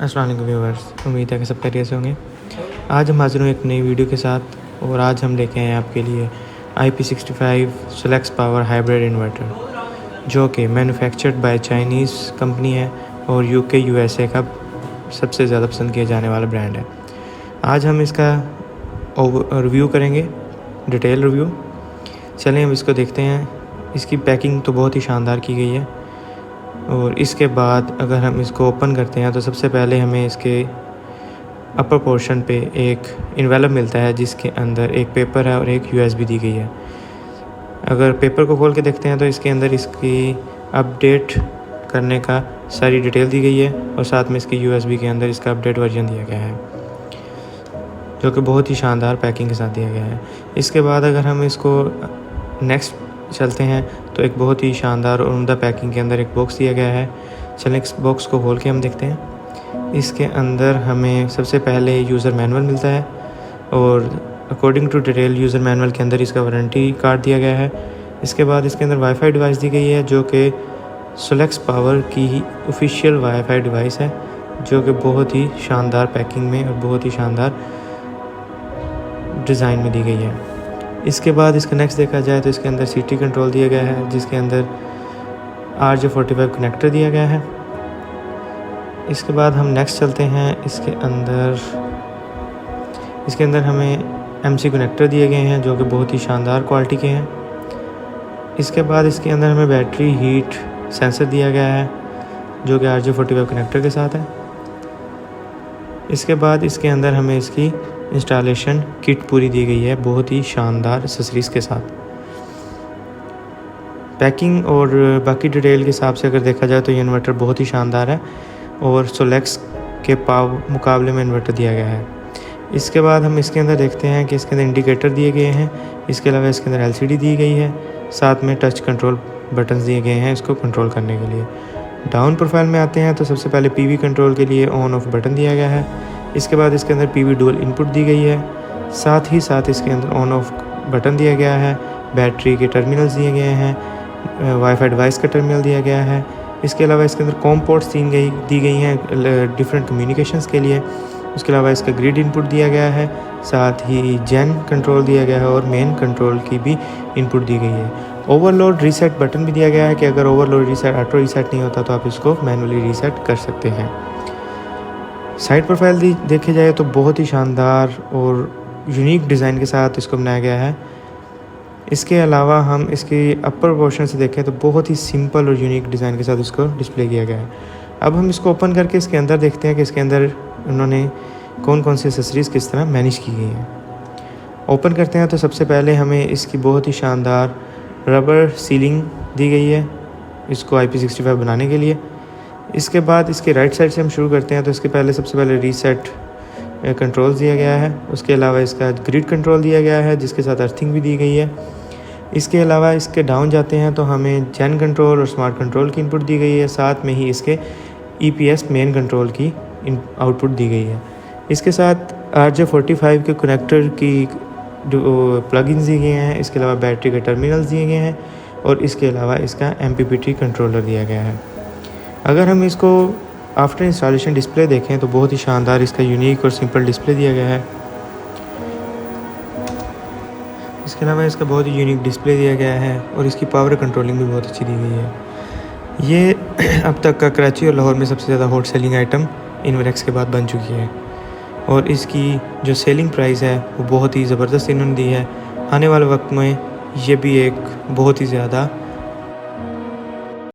अस्सलाम वालेकुम व्यूअर्स, उम्मीद है कि सब खैरियत से होंगे। आज हम हाजिर हूँ एक नई वीडियो के साथ और आज हम लेके आए हैं आपके लिए IP65 Solex power hybrid inverter, जो कि मैन्युफैक्चर्ड बाय चाइनीज़ कंपनी है और UK USA का सबसे ज़्यादा पसंद किया जाने वाला ब्रांड है। आज हम इसका रिव्यू करेंगे, डिटेल रिव्यू। चलें अब इसको देखते हैं। इसकी पैकिंग तो बहुत ही शानदार की गई है और इसके बाद अगर हम इसको ओपन करते हैं तो सबसे पहले हमें इसके अपर पोर्शन पे एक इन्वेलप मिलता है जिसके अंदर एक पेपर है और एक USB दी गई है। अगर पेपर को खोल के देखते हैं तो इसके अंदर इसकी अपडेट करने का सारी डिटेल दी गई है और साथ में इसकी USB के अंदर इसका अपडेट वर्जन दिया गया है, जो कि बहुत ही शानदार पैकिंग के साथ दिया गया है। इसके बाद अगर हम इसको नेक्स्ट चलते हैं तो एक बहुत ही शानदार और उम्दा पैकिंग के अंदर एक बॉक्स दिया गया है। चलें इस बॉक्स को खोल के हम देखते हैं। इसके अंदर हमें सबसे पहले यूज़र मैनुअल मिलता है और according to detail user manual के अंदर इसका वारंटी कार्ड दिया गया है। इसके बाद इसके अंदर वाईफाई डिवाइस दी गई है, जो कि सोलेक्स पावर की ही ऑफिशियल वाईफाई डिवाइस है, जो कि बहुत ही शानदार पैकिंग में और बहुत ही शानदार डिज़ाइन में दी गई है। इसके बाद इसका नेक्स्ट देखा जाए तो इसके अंदर CT कंट्रोल दिया गया है, जिसके अंदर RJ45 कनेक्टर दिया गया है। इसके बाद हम नेक्स्ट चलते हैं। इसके अंदर हमें MC कनेक्टर दिए गए हैं, जो कि बहुत ही शानदार क्वालिटी के हैं। इसके बाद इसके अंदर हमें बैटरी हीट सेंसर दिया गया है, जो कि RJ45 कनेक्टर के साथ है। इसके बाद इसके अंदर हमें इसकी इंस्टॉलेशन किट पूरी दी गई है, बहुत ही शानदार एक्सेसरीज़ के साथ। पैकिंग और बाकी डिटेल के हिसाब से अगर देखा जाए तो ये इन्वर्टर बहुत ही शानदार है और सोलेक्स के मुकाबले में इन्वर्टर दिया गया है। इसके बाद हम इसके अंदर देखते हैं कि इसके अंदर इंडिकेटर दिए गए हैं। इसके अलावा इसके अंदर LCD दी गई है, साथ में टच कंट्रोल बटन्स दिए गए हैं इसको कंट्रोल करने के लिए। डाउन प्रोफाइल में आते हैं तो सबसे पहले PV कंट्रोल के लिए ऑन ऑफ बटन दिया गया है। इसके बाद इसके अंदर PV डुअल इनपुट दी गई है, साथ ही साथ इसके अंदर ऑन ऑफ बटन दिया गया है। बैटरी के टर्मिनल्स दिए गए हैं, वाईफाई डिवाइस का टर्मिनल दिया गया है। इसके अलावा इसके अंदर कॉम पोर्ट्स दी गई हैं डिफरेंट कम्युनिकेशंस के लिए। उसके अलावा इसका ग्रिड इनपुट दिया गया है, साथ ही जेन कंट्रोल दिया गया है और मेन कंट्रोल की भी इनपुट दी गई है। ओवरलोड रीसेट बटन भी दिया गया है कि अगर ओवरलोड रीसेट ऑटो रीसेट नहीं होता तो आप इसको मैनुअली रीसेट कर सकते हैं। साइड प्रोफाइल देखी जाए तो बहुत ही शानदार और यूनिक डिज़ाइन के साथ इसको बनाया गया है। इसके अलावा हम इसके अपर पोर्शन से देखें तो बहुत ही सिंपल और यूनिक डिज़ाइन के साथ इसको डिस्प्ले किया गया है। अब हम इसको ओपन करके इसके अंदर देखते हैं कि इसके अंदर उन्होंने कौन कौन सी एक्सेसरीज़ किस तरह मैनेज की गई हैं। ओपन करते हैं तो सबसे पहले हमें इसकी बहुत ही शानदार रबर सीलिंग दी गई है इसको IP65 बनाने के लिए। इसके बाद इसके राइट साइड से हम शुरू करते हैं तो इसके पहले सबसे पहले रीसेट कंट्रोल दिया गया है। उसके अलावा इसका ग्रिड कंट्रोल दिया गया है, जिसके साथ अर्थिंग भी दी गई है। इसके अलावा इसके डाउन जाते हैं तो हमें जेन कंट्रोल और स्मार्ट कंट्रोल की इनपुट दी गई है, साथ में ही इसके EPS मेन कंट्रोल की आउटपुट दी गई है। इसके साथ RJ45 के कनेक्टर की प्लगइन्स दिए गए हैं। इसके अलावा बैटरी के टर्मिनल्स दिए गए हैं और इसके अलावा इसका MPPT कंट्रोलर दिया गया है। अगर हम इसको आफ्टर इंस्टॉलेशन डिस्प्ले देखें तो बहुत ही शानदार इसका यूनिक और सिंपल डिस्प्ले दिया गया है। इसके अलावा इसका बहुत ही यूनिक डिस्प्ले दिया गया है और इसकी पावर कंट्रोलिंग भी बहुत अच्छी दी गई है। ये अब तक का कराची और लाहौर में सबसे ज़्यादा हॉट सेलिंग आइटम इन्वर्क्स के बाद बन चुकी है और इसकी जो सेलिंग प्राइस है वो बहुत ही ज़बरदस्त इन्होंने दी है। आने वाले वक्त में ये भी एक बहुत ही ज़्यादा